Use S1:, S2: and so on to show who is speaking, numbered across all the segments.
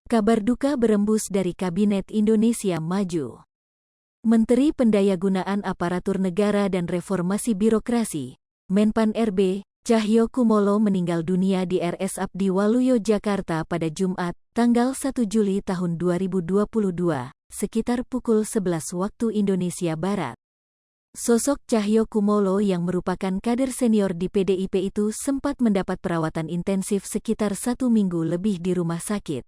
S1: Kabar duka berembus dari Kabinet Indonesia Maju. Menteri Pendayagunaan Aparatur Negara dan Reformasi Birokrasi, Menpan RB, Cahyokumolo meninggal dunia di RS Abdi Waluyo, Jakarta pada Jumat, tanggal 1 Juli tahun 2022, sekitar pukul 11 waktu Indonesia Barat. Sosok Cahyokumolo yang merupakan kader senior di PDIP itu sempat mendapat perawatan intensif sekitar 1 minggu lebih di rumah sakit.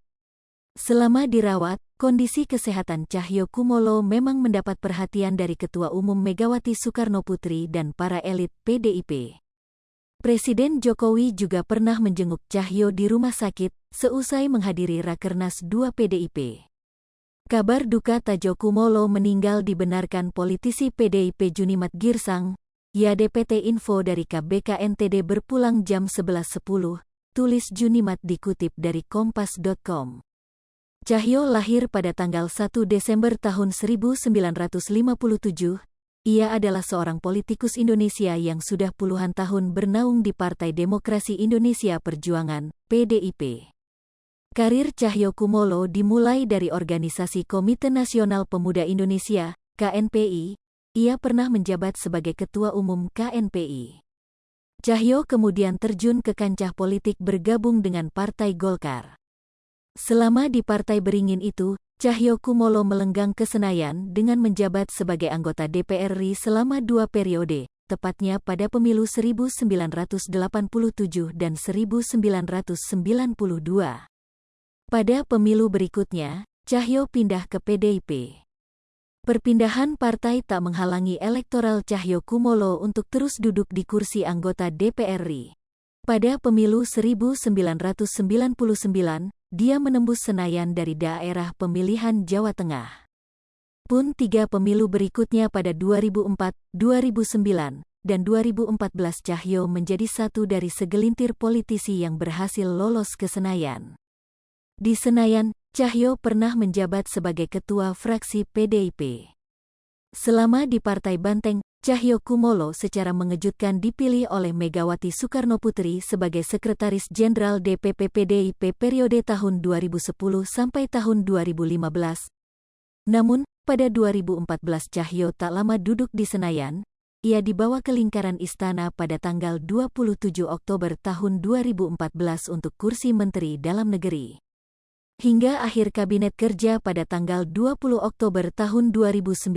S1: Selama dirawat, kondisi kesehatan Cahyokumolo memang mendapat perhatian dari Ketua Umum Megawati Soekarnoputri dan para elit PDIP. Presiden Jokowi juga pernah menjenguk Cahyo di rumah sakit, seusai menghadiri Rakernas 2 PDIP. Kabar duka Cahyokumolo meninggal dibenarkan politisi PDIP Junimat Girsang, YDPT Info dari KBKNTD berpulang jam 11.10, tulis Junimat dikutip dari kompas.com. Cahyo lahir pada tanggal 1 Desember tahun 1957. Ia adalah seorang politikus Indonesia yang sudah puluhan tahun bernaung di Partai Demokrasi Indonesia Perjuangan, PDIP. Karir Cahyokumolo dimulai dari organisasi Komite Nasional Pemuda Indonesia, KNPI. Ia pernah menjabat sebagai Ketua Umum KNPI. Cahyo kemudian terjun ke kancah politik bergabung dengan Partai Golkar. Selama di Partai Beringin itu, Cahyokumolo melenggang ke Senayan dengan menjabat sebagai anggota DPR RI selama 2 periode, tepatnya pada pemilu 1987 dan 1992. Pada pemilu berikutnya, Cahyo pindah ke PDIP. Perpindahan partai tak menghalangi elektoral Cahyokumolo untuk terus duduk di kursi anggota DPR RI. Pada pemilu 1999, dia menembus Senayan dari daerah pemilihan Jawa Tengah. Pun 3 pemilu berikutnya pada 2004, 2009, dan 2014 Cahyo menjadi satu dari segelintir politisi yang berhasil lolos ke Senayan. Di Senayan, Cahyo pernah menjabat sebagai ketua fraksi PDIP. Selama di Partai Banteng, Cahyokumolo secara mengejutkan dipilih oleh Megawati Soekarnoputri sebagai Sekretaris Jenderal DPP PDIP periode tahun 2010 sampai tahun 2015. Namun, pada 2014 Cahyo tak lama duduk di Senayan. Ia dibawa ke lingkaran istana pada tanggal 27 Oktober tahun 2014 untuk kursi Menteri Dalam Negeri. Hingga akhir Kabinet Kerja pada tanggal 20 Oktober tahun 2019,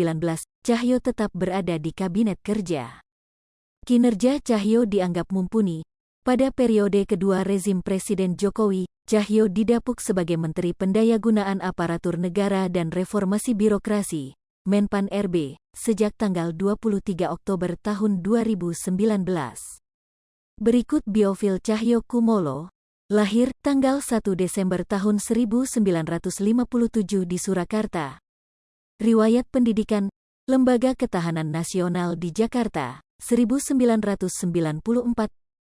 S1: Cahyo tetap berada di Kabinet Kerja. Kinerja Cahyo dianggap mumpuni. Pada periode kedua rezim Presiden Jokowi, Cahyo didapuk sebagai Menteri Pendayagunaan Aparatur Negara dan Reformasi Birokrasi, Menpan RB, sejak tanggal 23 Oktober tahun 2019. Berikut biofil Cahyokumolo. Lahir tanggal 1 Desember tahun 1957 di Surakarta. Riwayat pendidikan, Lembaga Ketahanan Nasional di Jakarta, 1994,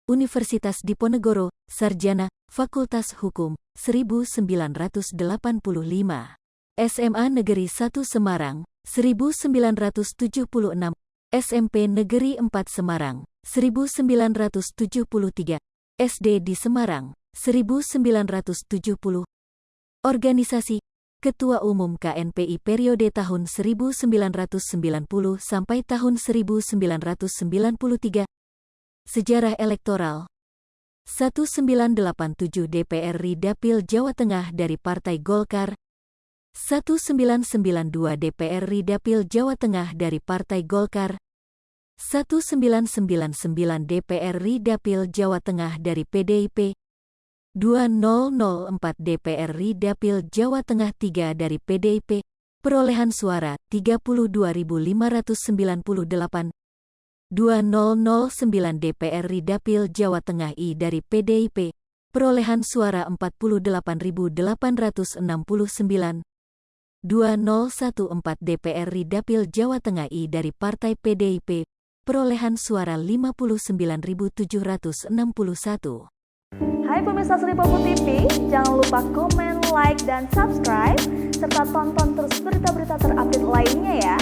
S1: Universitas Diponegoro, Sarjana, Fakultas Hukum, 1985. SMA Negeri 1 Semarang, 1976, SMP Negeri 4 Semarang, 1973, SD di Semarang, 1970. Organisasi, Ketua Umum KNPI periode tahun 1990 sampai tahun 1993. Sejarah elektoral. 1987 DPR RI Dapil Jawa Tengah dari Partai Golkar. 1992 DPR RI Dapil Jawa Tengah dari Partai Golkar. 1999 DPR RI Dapil Jawa Tengah dari PDIP. 2004 DPR RI Dapil Jawa Tengah 3 dari PDIP, perolehan suara 32.598. 2009 DPR RI Dapil Jawa Tengah I dari PDIP, perolehan suara 48.869. 2014 DPR RI Dapil Jawa Tengah I dari Partai PDIP, perolehan suara 59.761.
S2: Hai pemirsa Sri Popo TV, jangan lupa komen, like, dan subscribe, serta tonton terus berita-berita terupdate lainnya ya.